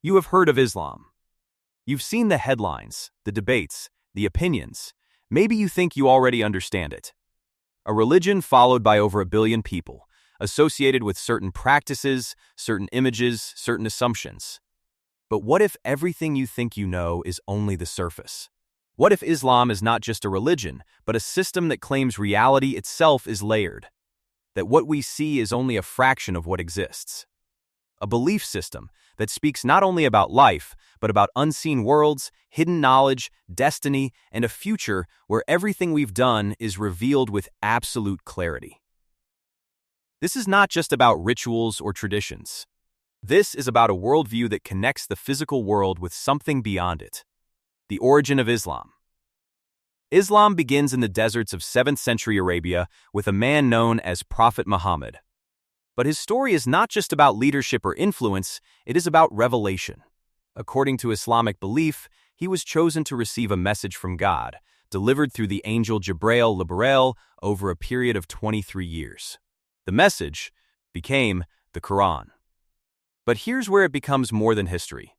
You have heard of Islam. You've seen the headlines, the debates, the opinions. Maybe you think you already understand it. A religion followed by over 1 billion people, associated with certain practices, certain images, certain assumptions. But what if everything you think you know is only the surface? What if Islam is not just a religion, but a system that claims reality itself is layered? That what we see is only a fraction of what exists? A belief system that speaks not only about life, but about unseen worlds, hidden knowledge, destiny, and a future where everything we've done is revealed with absolute clarity. This is not just about rituals or traditions. This is about a worldview that connects the physical world with something beyond it. The origin of Islam. Islam begins in the deserts of 7th century Arabia with a man known as Prophet Muhammad. But his story is not just about leadership or influence, it is about revelation. According to Islamic belief, he was chosen to receive a message from God, delivered through the angel Jibreel over a period of 23 years. The message became the Quran. But here's where it becomes more than history.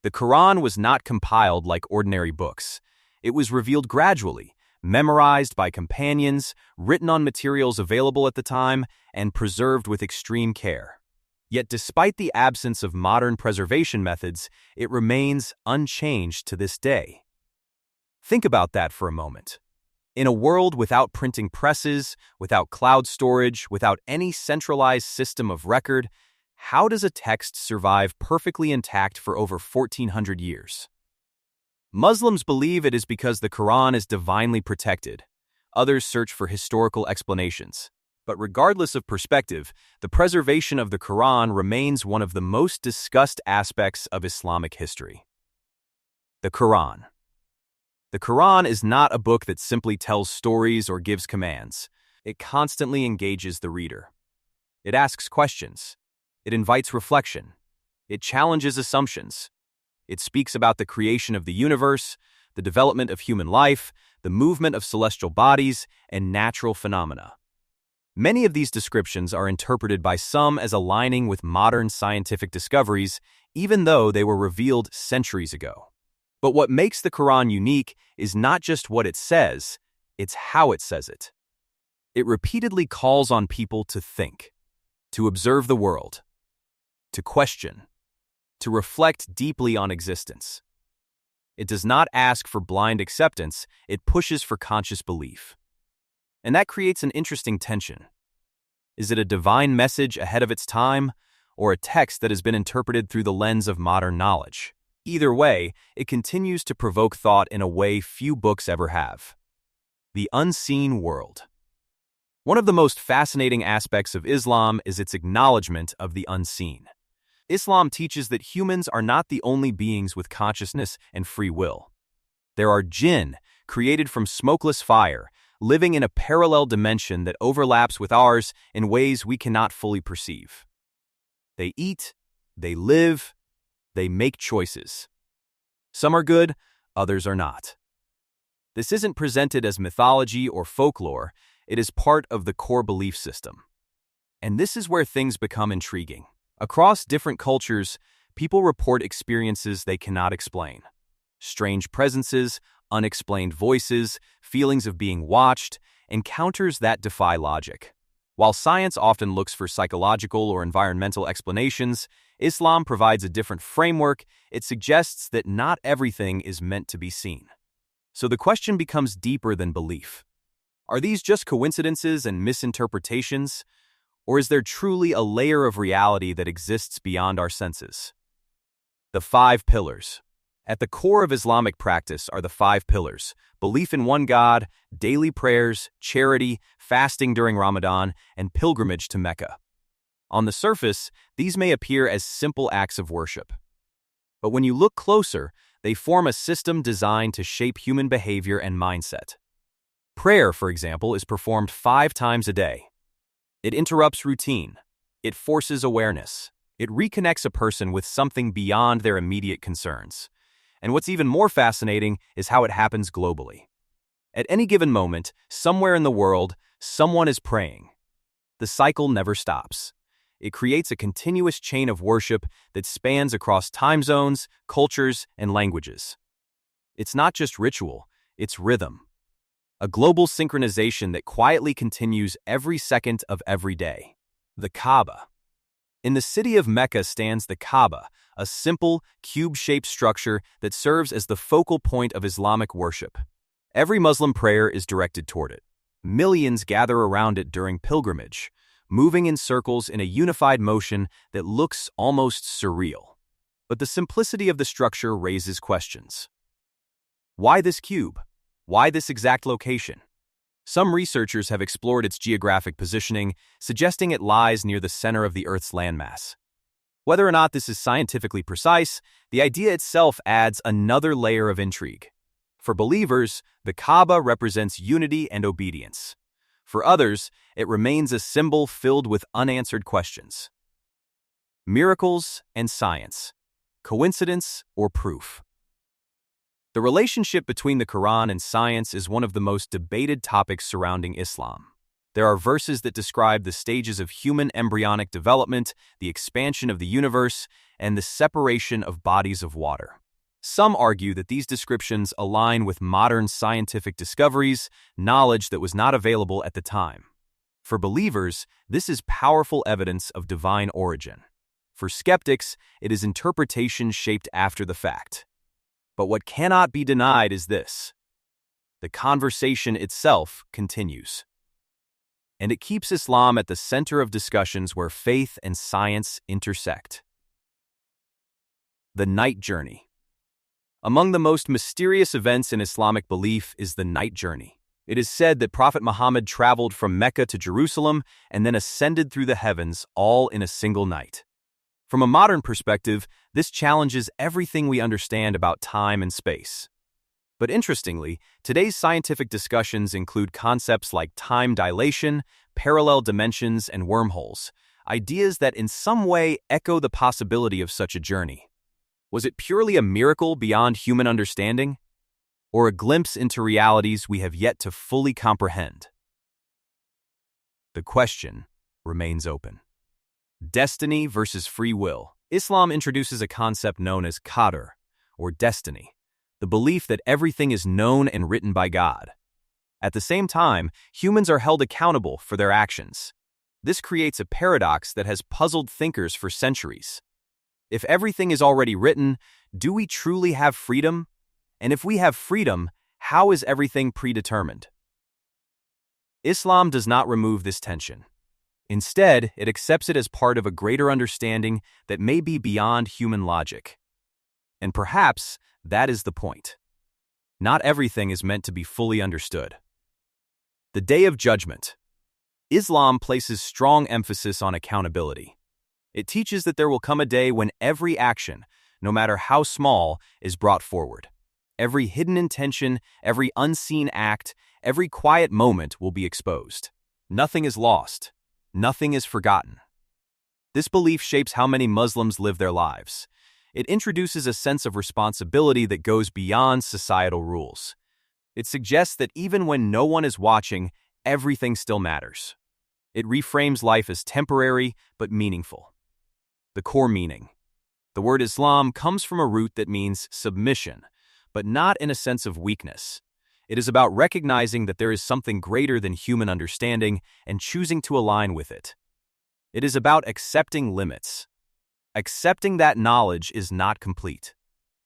The Quran was not compiled like ordinary books. It was revealed gradually, memorized by companions, written on materials available at the time, and preserved with extreme care. Yet despite the absence of modern preservation methods, it remains unchanged to this day. Think about that for a moment. In a world without printing presses, without cloud storage, without any centralized system of record, how does a text survive perfectly intact for over 1,400 years? Muslims believe it is because the Quran is divinely protected. Others search for historical explanations. But regardless of perspective, the preservation of the Quran remains one of the most discussed aspects of Islamic history. The Quran. The Quran is not a book that simply tells stories or gives commands. It constantly engages the reader. It asks questions. It invites reflection. It challenges assumptions. It speaks about the creation of the universe, the development of human life, the movement of celestial bodies, and natural phenomena. Many of these descriptions are interpreted by some as aligning with modern scientific discoveries, even though they were revealed centuries ago. But what makes the Quran unique is not just what it says, it's how it says it. It repeatedly calls on people to think, to observe the world, to question, to reflect deeply on existence. It does not ask for blind acceptance, it pushes for conscious belief. And that creates an interesting tension. Is it a divine message ahead of its time, or a text that has been interpreted through the lens of modern knowledge? Either way, it continues to provoke thought in a way few books ever have. The unseen world. One of the most fascinating aspects of Islam is its acknowledgement of the unseen. Islam teaches that humans are not the only beings with consciousness and free will. There are jinn, created from smokeless fire, living in a parallel dimension that overlaps with ours in ways we cannot fully perceive. They eat, they live, they make choices. Some are good, others are not. This isn't presented as mythology or folklore, it is part of the core belief system. And this is where things become intriguing. Across different cultures, people report experiences they cannot explain. Strange presences, unexplained voices, feelings of being watched, encounters that defy logic. While science often looks for psychological or environmental explanations, Islam provides a different framework. It suggests that not everything is meant to be seen. So the question becomes deeper than belief. Are these just coincidences and misinterpretations? Or is there truly a layer of reality that exists beyond our senses? The 5 pillars. At the core of Islamic practice are the 5 pillars: belief in one God, daily prayers, charity, fasting during Ramadan, and pilgrimage to Mecca. On the surface, these may appear as simple acts of worship. But when you look closer, they form a system designed to shape human behavior and mindset. Prayer, for example, is performed 5 times a day. It interrupts routine. It forces awareness. It reconnects a person with something beyond their immediate concerns. And what's even more fascinating is how it happens globally. At any given moment, somewhere in the world, someone is praying. The cycle never stops. It creates a continuous chain of worship that spans across time zones, cultures, and languages. It's not just ritual, it's rhythm. A global synchronization that quietly continues every second of every day. The Kaaba. In the city of Mecca stands the Kaaba, a simple, cube-shaped structure that serves as the focal point of Islamic worship. Every Muslim prayer is directed toward it. Millions gather around it during pilgrimage, moving in circles in a unified motion that looks almost surreal. But the simplicity of the structure raises questions. Why this cube? Why this exact location? Some researchers have explored its geographic positioning, suggesting it lies near the center of the Earth's landmass. Whether or not this is scientifically precise, the idea itself adds another layer of intrigue. For believers, the Kaaba represents unity and obedience. For others, it remains a symbol filled with unanswered questions. Miracles and science. Coincidence or proof? The relationship between the Quran and science is one of the most debated topics surrounding Islam. There are verses that describe the stages of human embryonic development, the expansion of the universe, and the separation of bodies of water. Some argue that these descriptions align with modern scientific discoveries, knowledge that was not available at the time. For believers, this is powerful evidence of divine origin. For skeptics, it is interpretation shaped after the fact. But what cannot be denied is this: the conversation itself continues. And it keeps Islam at the center of discussions where faith and science intersect. The night journey. Among the most mysterious events in Islamic belief is the night journey. It is said that Prophet Muhammad traveled from Mecca to Jerusalem and then ascended through the heavens all in a single night. From a modern perspective, this challenges everything we understand about time and space. But interestingly, today's scientific discussions include concepts like time dilation, parallel dimensions, and wormholes, ideas that in some way echo the possibility of such a journey. Was it purely a miracle beyond human understanding, or a glimpse into realities we have yet to fully comprehend? The question remains open. Destiny versus free will. Islam introduces a concept known as qadr, or destiny, the belief that everything is known and written by God. At the same time, humans are held accountable for their actions. This creates a paradox that has puzzled thinkers for centuries. If everything is already written, do we truly have freedom? And if we have freedom, how is everything predetermined? Islam does not remove this tension. Instead, it accepts it as part of a greater understanding that may be beyond human logic. And perhaps that is the point. Not everything is meant to be fully understood. The Day of Judgment. Islam places strong emphasis on accountability. It teaches that there will come a day when every action, no matter how small, is brought forward. Every hidden intention, every unseen act, every quiet moment will be exposed. Nothing is lost. Nothing is forgotten. This belief shapes how many Muslims live their lives. It introduces a sense of responsibility that goes beyond societal rules. It suggests that even when no one is watching, everything still matters. It reframes life as temporary but meaningful. The core meaning. The word Islam comes from a root that means submission, but not in a sense of weakness. It is about recognizing that there is something greater than human understanding and choosing to align with it. It is about accepting limits. Accepting that knowledge is not complete.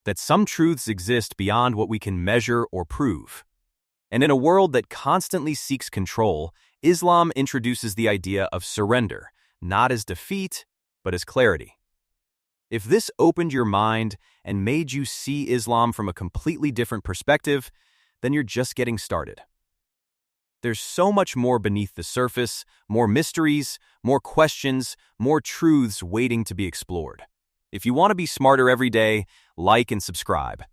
That some truths exist beyond what we can measure or prove. And in a world that constantly seeks control, Islam introduces the idea of surrender, not as defeat, but as clarity. If this opened your mind and made you see Islam from a completely different perspective, then you're just getting started. There's so much more beneath the surface, more mysteries, more questions, more truths waiting to be explored. If you want to be smarter every day, like and subscribe.